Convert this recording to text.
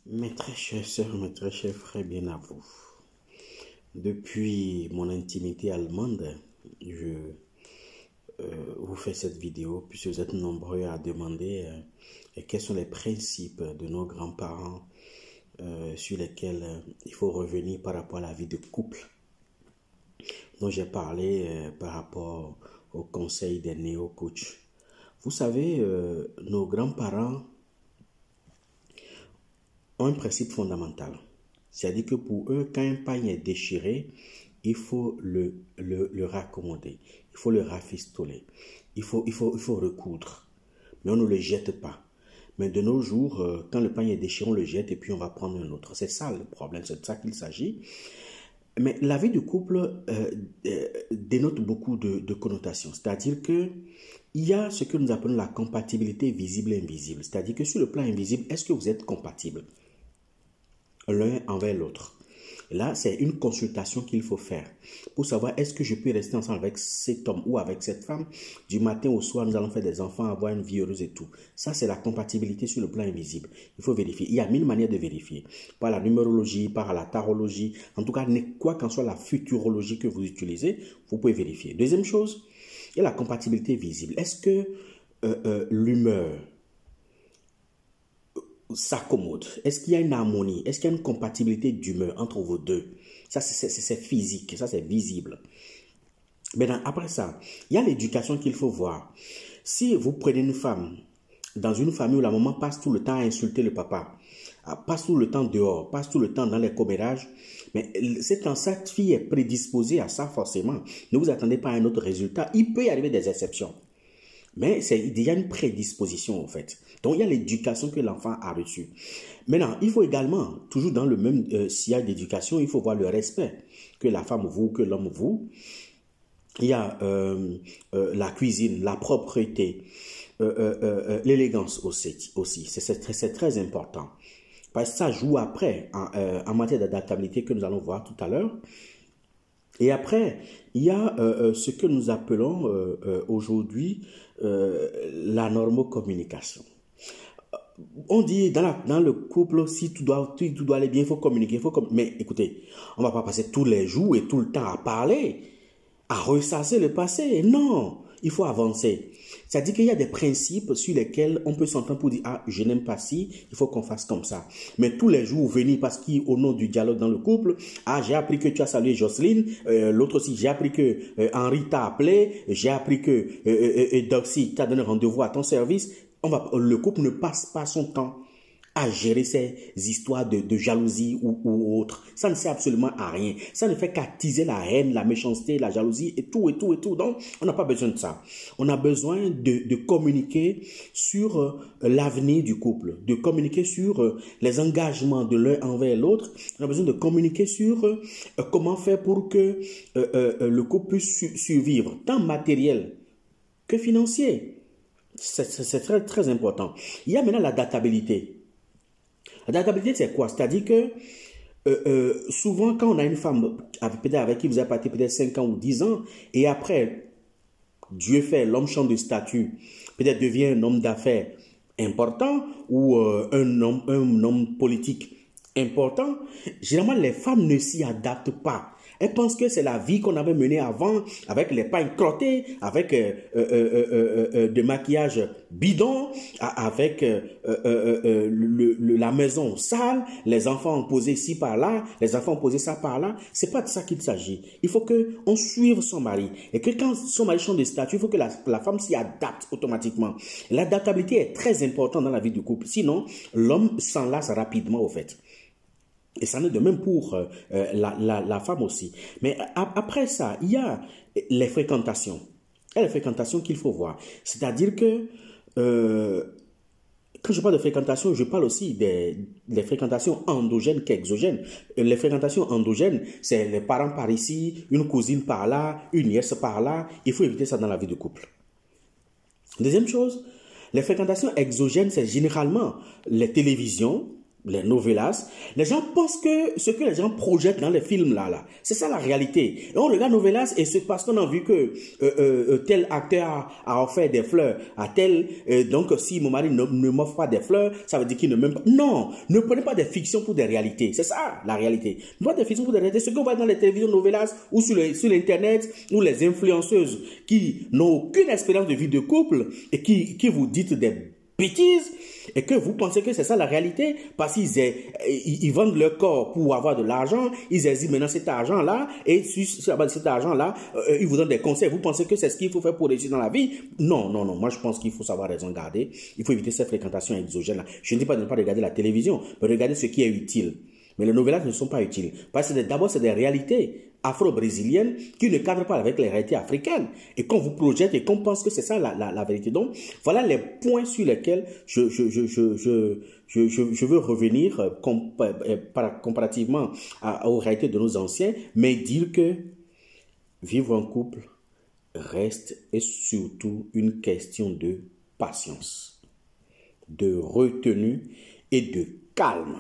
Mes très chères sœurs, mes très chers frères, bien à vous. Depuis mon intimité allemande, je vous fais cette vidéo puisque vous êtes nombreux à demander quels sont les principes de nos grands-parents sur lesquels il faut revenir par rapport à la vie de couple. Donc j'ai parlé par rapport au conseil des néo-coachs. Vous savez, nos grands-parents ont un principe fondamental. C'est-à-dire que pour eux, quand un pagne est déchiré, il faut le raccommoder, il faut le rafistoler, il faut recoudre. Mais on ne le jette pas. Mais de nos jours, quand le pagne est déchiré, on le jette et puis on va prendre un autre. C'est ça le problème, c'est de ça qu'il s'agit. Mais la vie de couple dénote beaucoup de connotations. C'est-à-dire que il y a ce que nous appelons la compatibilité visible et invisible. C'est-à-dire que sur le plan invisible, est-ce que vous êtes compatibles l'un envers l'autre? Là, c'est une consultation qu'il faut faire pour savoir est-ce que je peux rester ensemble avec cet homme ou avec cette femme. Du matin au soir, nous allons faire des enfants, avoir une vie heureuse et tout. Ça, c'est la compatibilité sur le plan invisible. Il faut vérifier. Il y a 1000 manières de vérifier. Par la numérologie, par la tarologie. En tout cas, quoi qu'en soit la futurologie que vous utilisez, vous pouvez vérifier. Deuxième chose, il y a la compatibilité visible. Est-ce que l'humeur s'accommode? Est-ce qu'il y a une harmonie? Est-ce qu'il y a une compatibilité d'humeur entre vous deux? Ça, c'est physique, ça, c'est visible. Maintenant, après ça, il y a l'éducation qu'il faut voir. Si vous prenez une femme dans une famille où la maman passe tout le temps à insulter le papa, passe tout le temps dehors, passe tout le temps dans les commérages, mais cette fille est prédisposée à ça forcément. Ne vous attendez pas à un autre résultat. Il peut y arriver des exceptions. Mais il y a une prédisposition en fait. Donc il y a l'éducation que l'enfant a reçue. Maintenant, il faut également, toujours dans le même sillage d'éducation, il faut voir le respect que la femme voue, que l'homme voue. Il y a la cuisine, la propreté, l'élégance aussi. C'est très important. Parce que ça joue après en matière d'adaptabilité que nous allons voir tout à l'heure. Et après, il y a ce que nous appelons aujourd'hui la normocommunication. On dit dans le couple, si tout doit aller bien, il faut communiquer. Mais écoutez, on ne va pas passer tous les jours et tout le temps à parler, à ressasser le passé. Non, il faut avancer. C'est-à-dire qu'il y a des principes sur lesquels on peut s'entendre pour dire « Ah, je n'aime pas ci, il faut qu'on fasse comme ça. » Mais tous les jours, venir parce qu'au nom du dialogue dans le couple, « Ah, j'ai appris que tu as salué Jocelyne, l'autre aussi, j'ai appris que Henri t'a appelé, j'ai appris que Doxy t'a donné rendez-vous à ton service. » Le couple ne passe pas son temps à gérer ces histoires de jalousie ou autre. Ça ne sert absolument à rien. Ça ne fait qu'attiser la haine, la méchanceté, la jalousie et tout. Donc, on n'a pas besoin de ça. On a besoin de communiquer sur l'avenir du couple, de communiquer sur les engagements de l'un envers l'autre. On a besoin de communiquer sur comment faire pour que le couple puisse survivre, tant matériel que financier. C'est très, très important. Il y a maintenant l'adaptabilité. L'adaptabilité, c'est quoi? C'est-à-dire que souvent, quand on a une femme avec qui vous avez passé peut-être 5 ans ou 10 ans, et après, Dieu fait, l'homme change de statut, peut-être devient un homme d'affaires important ou un homme politique important, généralement, les femmes ne s'y adaptent pas. Elles pensent que c'est la vie qu'on avait menée avant, avec les pagnes crottées, avec de maquillage bidon, avec la maison sale, les enfants posés ici par là, les enfants posés ça par là. C'est pas de ça qu'il s'agit. Il faut qu'on suive son mari. Et que quand son mari change de statut, il faut que la femme s'y adapte automatiquement. L'adaptabilité est très importante dans la vie du couple. Sinon, l'homme s'enlace rapidement au fait. Et ça en est de même pour la femme aussi. Mais après ça, il y a les fréquentations. Il y a les fréquentations qu'il faut voir. C'est-à-dire que quand je parle de fréquentation, je parle aussi des fréquentations endogènes qu'exogènes. Les fréquentations endogènes, c'est les parents par ici, une cousine par là, une nièce par là. Il faut éviter ça dans la vie de couple. Deuxième chose, les fréquentations exogènes, c'est généralement les télévisions, les novelas, les gens pensent que ce que les gens projettent dans les films là, c'est ça la réalité. Et on regarde novelas et c'est parce qu'on a vu que tel acteur a offert des fleurs à tel, donc si mon mari ne m'offre pas des fleurs, ça veut dire qu'il ne m'aime pas. Non, ne prenez pas des fictions pour des réalités. C'est ça la réalité. Ne pas des fictions pour des réalités. Ce qu'on voit dans les télévisions novelas ou sur l'internet, ou les influenceuses qui n'ont aucune expérience de vie de couple et qui vous dites des bêtises et que vous pensez que c'est ça la réalité parce qu'ils vendent leur corps pour avoir de l'argent, ils exigent maintenant cet argent-là et sur la base de cet argent-là, ils vous donnent des conseils. Vous pensez que c'est ce qu'il faut faire pour réussir dans la vie? Non, non, non. Moi, je pense qu'il faut savoir raison garder. Il faut éviter ces fréquentations exogènes-là. Je ne dis pas de ne pas regarder la télévision, mais regarder ce qui est utile. Mais les novelas ne sont pas utiles. Parce que d'abord, c'est des réalités afro-brésiliennes qui ne cadrent pas avec les réalités africaines. Et qu'on vous projette et qu'on pense que c'est ça la vérité. Donc, voilà les points sur lesquels je veux revenir comparativement aux réalités de nos anciens, mais dire que vivre en couple reste et surtout une question de patience, de retenue et de calme.